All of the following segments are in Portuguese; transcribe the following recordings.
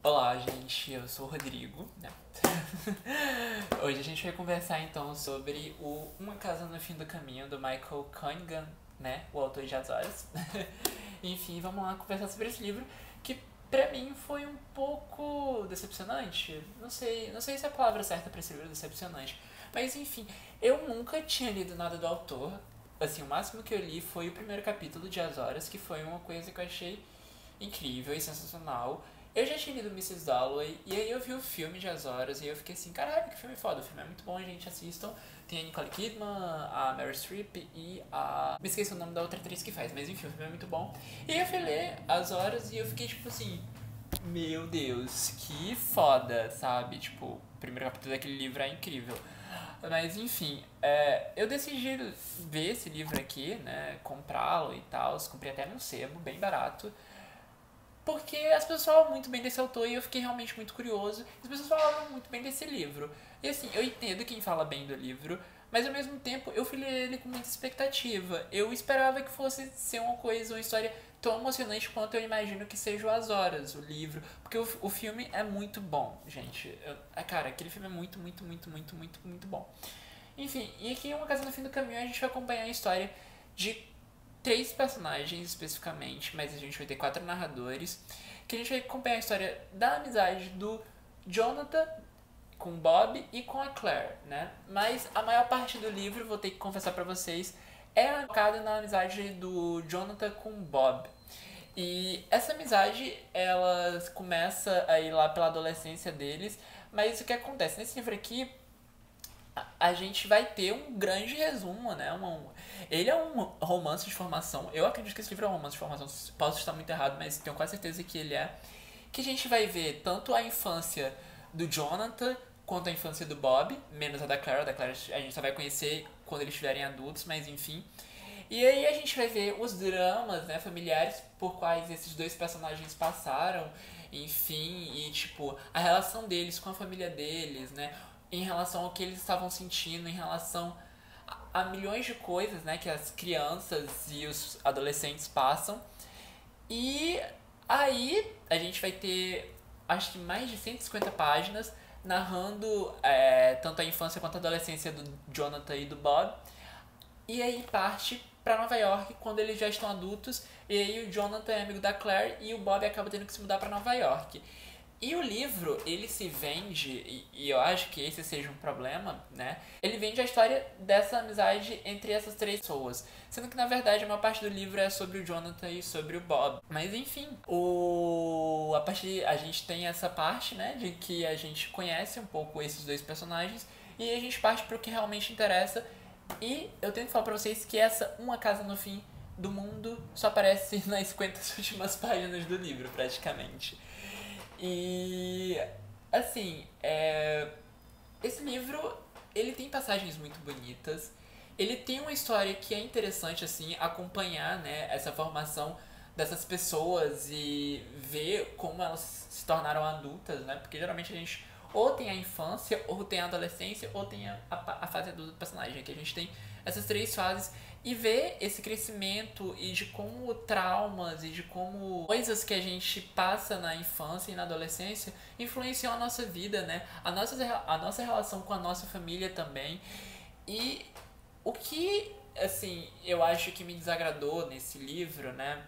Olá, gente, eu sou o Rodrigo, né? Hoje a gente vai conversar então sobre o Uma Casa no Fim do Caminho, do Michael Cunningham, né? O autor de As Horas. Enfim, vamos lá conversar sobre esse livro que pra mim foi um pouco decepcionante. Não sei se é a palavra certa pra esse livro é decepcionante. Mas enfim, eu nunca tinha lido nada do autor. Assim, o máximo que eu li foi o primeiro capítulo de As Horas, que foi uma coisa que eu achei incrível e sensacional. Eu já tinha lido Mrs. Dalloway, e aí eu vi o filme de As Horas, e eu fiquei assim, caralho, que filme foda, o filme é muito bom, gente, assistam. Tem a Nicole Kidman, a Meryl Streep e a... Me esqueci o nome da outra atriz que faz, mas enfim, o filme é muito bom. E aí eu fui ler As Horas e eu fiquei tipo assim, meu Deus, que foda, sabe? Tipo, o primeiro capítulo daquele livro é incrível. Mas enfim, eu decidi ver esse livro aqui, né, comprá-lo e tal, comprei até num sebo, bem barato. Porque as pessoas falavam muito bem desse autor e eu fiquei realmente muito curioso. As pessoas falavam muito bem desse livro. E assim, eu entendo quem fala bem do livro, mas ao mesmo tempo eu fui ler ele com muita expectativa. Eu esperava que fosse ser uma coisa, uma história tão emocionante quanto eu imagino que seja o As Horas, o livro. Porque o filme é muito bom, gente. Cara, aquele filme é muito, muito, muito, muito, muito, muito bom. Enfim, e aqui em Uma Casa no Fim do Caminho a gente vai acompanhar a história de três personagens especificamente, mas a gente vai ter quatro narradores, que a gente vai acompanhar a história da amizade do Jonathan com o Bob e com a Claire, né? Mas a maior parte do livro, vou ter que confessar pra vocês, é focada na amizade do Jonathan com o Bob. E essa amizade, ela começa aí lá pela adolescência deles, mas o que acontece? Nesse livro aqui, a gente vai ter um grande resumo, né? Ele é um romance de formação. Eu acredito que esse livro é um romance de formação. Posso estar muito errado, mas tenho quase certeza que ele é. Que a gente vai ver tanto a infância do Jonathan quanto a infância do Bob, menos a da Clara. A da Clara a gente só vai conhecer quando eles estiverem adultos, mas enfim. E aí a gente vai ver os dramas, né, familiares por quais esses dois personagens passaram, enfim, e tipo, a relação deles com a família deles, né, em relação ao que eles estavam sentindo, em relação a milhões de coisas, né, que as crianças e os adolescentes passam. E aí a gente vai ter, acho que mais de 150 páginas narrando tanto a infância quanto a adolescência do Jonathan e do Bob. E aí parte pra Nova York quando eles já estão adultos. E aí o Jonathan é amigo da Claire e o Bob acaba tendo que se mudar pra Nova York. E o livro, ele se vende, e eu acho que esse seja um problema, né? Ele vende a história dessa amizade entre essas três pessoas. Sendo que, na verdade, a maior parte do livro é sobre o Jonathan e sobre o Bob. Mas, enfim, a gente tem essa parte, né? De que a gente conhece um pouco esses dois personagens. E a gente parte pro que realmente interessa. E eu tenho que falar pra vocês que essa Uma Casa no Fim do Mundo só aparece nas 50 últimas páginas do livro, praticamente. E assim, esse livro ele tem passagens muito bonitas. Ele tem uma história que é interessante assim acompanhar, né, essa formação dessas pessoas e ver como elas se tornaram adultas, né? Porque geralmente a gente ou tem a infância, ou tem a adolescência, ou tem a fase adulta do personagem. Aqui a gente tem essas três fases e ver esse crescimento e de como traumas e de como coisas que a gente passa na infância e na adolescência influenciam a nossa vida, né? A nossa relação com a nossa família também. E o que, assim, eu acho que me desagradou nesse livro, né?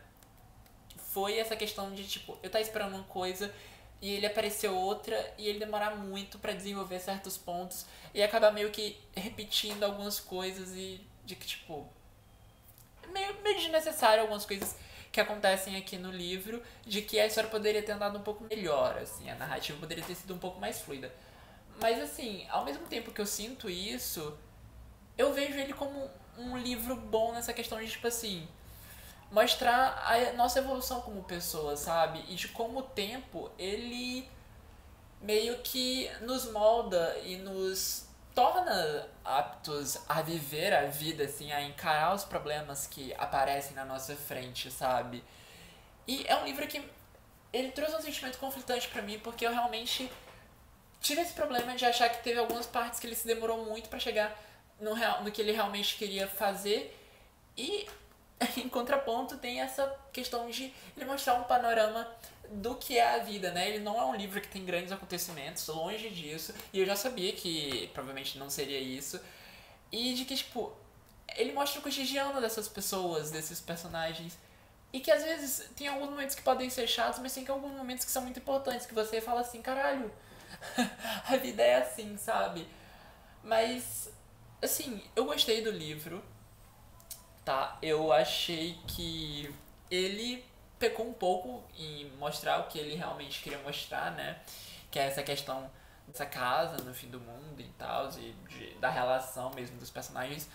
Foi essa questão de, tipo, eu tava esperando uma coisa e ele apareceu outra e ele demorar muito pra desenvolver certos pontos e acabar meio que repetindo algumas coisas e de que, tipo, meio desnecessário algumas coisas que acontecem aqui no livro, de que a história poderia ter andado um pouco melhor, assim, a narrativa poderia ter sido um pouco mais fluida. Mas assim, ao mesmo tempo que eu sinto isso, eu vejo ele como um livro bom nessa questão de, tipo assim, mostrar a nossa evolução como pessoa, sabe? E de como o tempo, ele meio que nos molda e nos torna aptos a viver a vida, assim, a encarar os problemas que aparecem na nossa frente, sabe? E é um livro que ele trouxe um sentimento conflitante pra mim, porque eu realmente tive esse problema de achar que teve algumas partes que ele se demorou muito pra chegar no que ele realmente queria fazer. E em contraponto, tem essa questão de ele mostrar um panorama do que é a vida, né? Ele não é um livro que tem grandes acontecimentos, longe disso, e eu já sabia que provavelmente não seria isso, e de que, tipo, ele mostra o cotidiano dessas pessoas, desses personagens, e que às vezes tem alguns momentos que podem ser chatos, mas tem alguns momentos que são muito importantes, que você fala assim, caralho, a vida é assim, sabe? Mas, assim, eu gostei do livro, tá? Eu achei que ele pecou um pouco em mostrar o que ele realmente queria mostrar, né? Que é essa questão dessa casa no fim do mundo e tal, da relação mesmo dos personagens.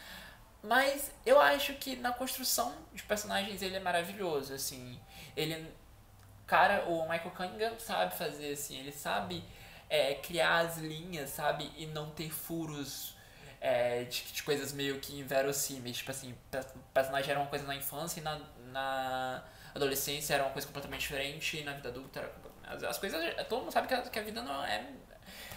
Mas eu acho que na construção de personagens ele é maravilhoso, assim. Ele, cara, o Michael Cunningham sabe fazer, assim, ele sabe criar as linhas, sabe? E não ter furos de coisas meio que inverossímeis. Tipo assim, o personagem era uma coisa na infância e na adolescência era uma coisa completamente diferente e na vida adulta era as coisas. Todo mundo sabe que a vida não é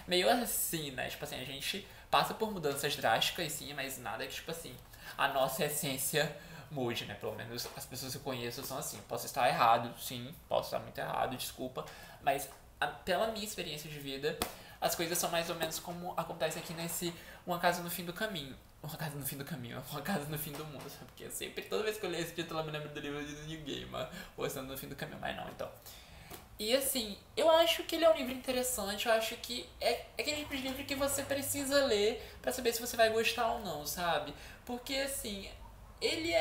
meio assim, né? Tipo assim, a gente passa por mudanças drásticas, sim, mas nada que, tipo assim, a nossa essência mude, né? Pelo menos as pessoas que eu conheço são assim. Posso estar errado, sim, posso estar muito errado, desculpa, mas pela minha experiência de vida, as coisas são mais ou menos como acontece aqui nesse Uma Casa no Fim do Caminho. Uma Casa no Fim do Caminho, Uma Casa no Fim do Mundo, sabe? Porque eu sempre, toda vez que eu leio esse título, eu me lembro do livro de New Game, ou Estando no Fim do Caminho, mas não, então. E assim, eu acho que ele é um livro interessante, eu acho que é aquele tipo de livro que você precisa ler pra saber se você vai gostar ou não, sabe? Porque assim, ele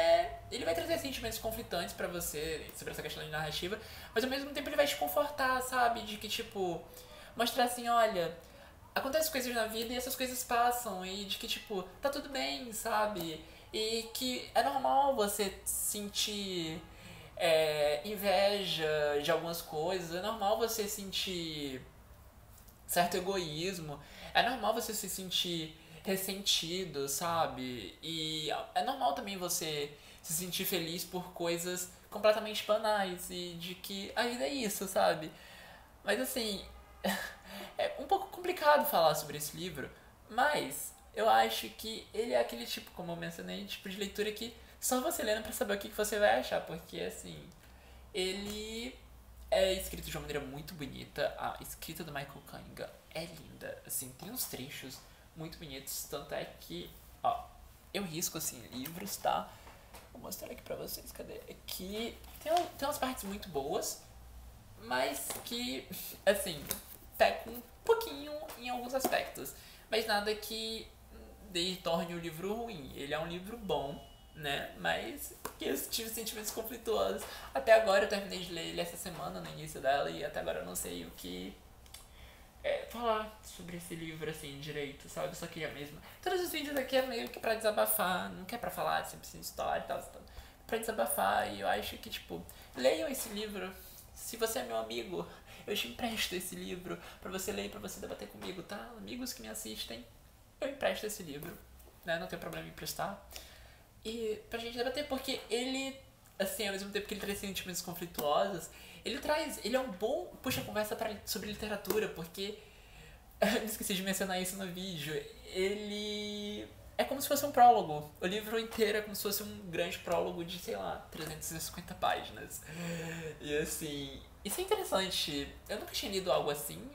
vai trazer sentimentos conflitantes pra você sobre essa questão de narrativa, mas ao mesmo tempo ele vai te confortar, sabe? De que tipo, mostrar assim, olha, acontecem coisas na vida e essas coisas passam e de que tipo, tá tudo bem, sabe? E que é normal você sentir inveja de algumas coisas, é normal você sentir certo egoísmo, é normal você se sentir ressentido, sabe? E é normal também você se sentir feliz por coisas completamente banais e de que a vida é isso, sabe? Mas assim, é um pouco complicado falar sobre esse livro, mas eu acho que ele é aquele tipo, como eu mencionei, tipo de leitura que só você lendo pra saber o que você vai achar, porque assim, ele é escrito de uma maneira muito bonita, a escrita do Michael Cunningham é linda, assim, tem uns trechos muito bonitos, tanto é que, ó, eu risco assim livros, tá? Vou mostrar aqui pra vocês, cadê? Aqui tem umas partes muito boas, mas que, assim, peca um pouquinho em alguns aspectos. Mas nada que torne o livro ruim. Ele é um livro bom, né? Mas que eu tive sentimentos conflituosos. Até agora eu terminei de ler ele essa semana, no início dela, e até agora eu não sei o que falar sobre esse livro assim direito, sabe? Eu só queria mesmo. Todos os vídeos aqui é meio que pra desabafar, não quer pra falar sempre assim, história e tal, pra desabafar. E eu acho que, tipo, leiam esse livro. Se você é meu amigo, eu te empresto esse livro pra você ler e pra você debater comigo, tá? Amigos que me assistem, eu empresto esse livro, né? Não tem problema em emprestar. E pra gente debater, porque ele, assim, ao mesmo tempo que ele traz sentimentos conflituosos, ele é um bom puxa-conversa sobre literatura, porque, eu esqueci de mencionar isso no vídeo, ele é como se fosse um prólogo. O livro inteiro é como se fosse um grande prólogo de, sei lá, 350 páginas. E assim, isso é interessante. Eu nunca tinha lido algo assim.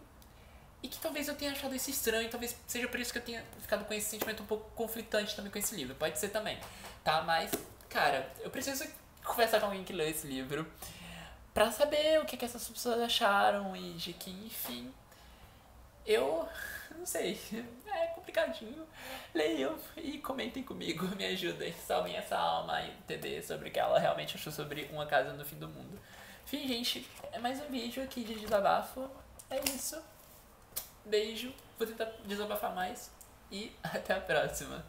E que talvez eu tenha achado isso estranho, talvez seja por isso que eu tenha ficado com esse sentimento um pouco conflitante também com esse livro. Pode ser também, tá? Mas, cara, eu preciso conversar com alguém que leu esse livro pra saber o que essas pessoas acharam e de que, enfim, eu não sei, é complicadinho. Leiam e comentem comigo, me ajudem, salvem essa alma a entender sobre o que ela realmente achou sobre Uma Casa no Fim do Mundo. Enfim, gente, é mais um vídeo aqui de desabafo. É isso. Beijo, vou tentar desabafar mais e até a próxima.